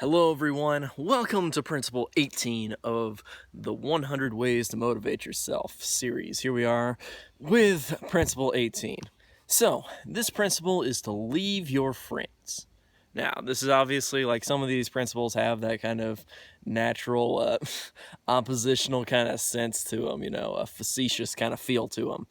Hello everyone, welcome to Principle 18 of the 100 Ways to Motivate Yourself series. Here we are with Principle 18. So, this principle is to leave your friends. Now, this is obviously like some of these principles have that kind of natural oppositional kind of sense to them, a facetious kind of feel to them.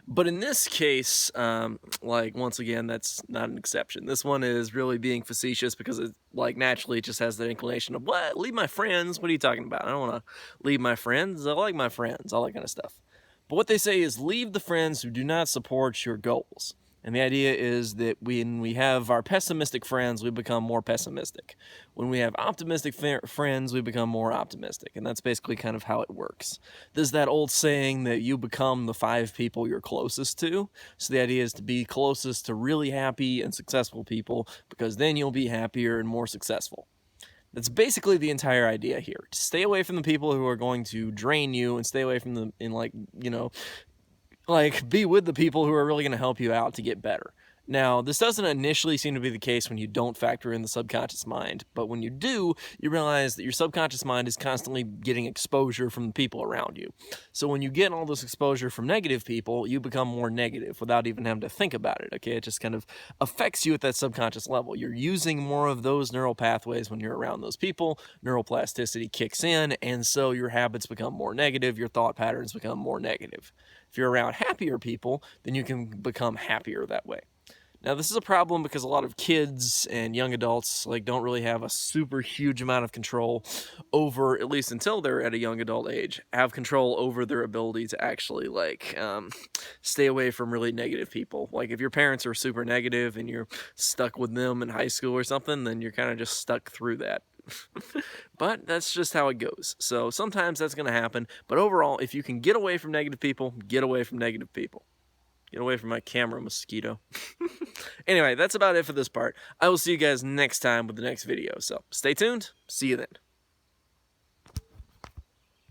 But in this case, once again, that's not an exception. This one is really being facetious because it, naturally just has that inclination of, what? Leave my friends? What are you talking about? I don't want to leave my friends. I like my friends, all that kind of stuff. But what they say is leave the friends who do not support your goals. And the idea is that when we have our pessimistic friends, we become more pessimistic. When we have optimistic friends, we become more optimistic. And that's basically kind of how it works. There's that old saying that you become the 5 people you're closest to. So the idea is to be closest to really happy and successful people, because then you'll be happier and more successful. That's basically the entire idea here. Stay away from the people who are going to drain you, and stay away from them in be with the people who are really going to help you out to get better. Now, this doesn't initially seem to be the case when you don't factor in the subconscious mind, but when you do, you realize that your subconscious mind is constantly getting exposure from the people around you. So when you get all this exposure from negative people, you become more negative without even having to think about it, okay? It just kind of affects you at that subconscious level. You're using more of those neural pathways when you're around those people, neuroplasticity kicks in, and so your habits become more negative, your thought patterns become more negative. If you're around happier people, then you can become happier that way. Now, this is a problem because a lot of kids and young adults don't really have a super huge amount of control over, at least until they're at a young adult age, have control over their ability to actually stay away from really negative people. Like if your parents are super negative and you're stuck with them in high school or something, then you're kind of just stuck through that. But that's just how it goes. So sometimes that's going to happen. But overall, if you can get away from negative people, get away from negative people. Get away from my camera, mosquito. Anyway, that's about it for this part. I will see you guys next time with the next video. So stay tuned. See you then.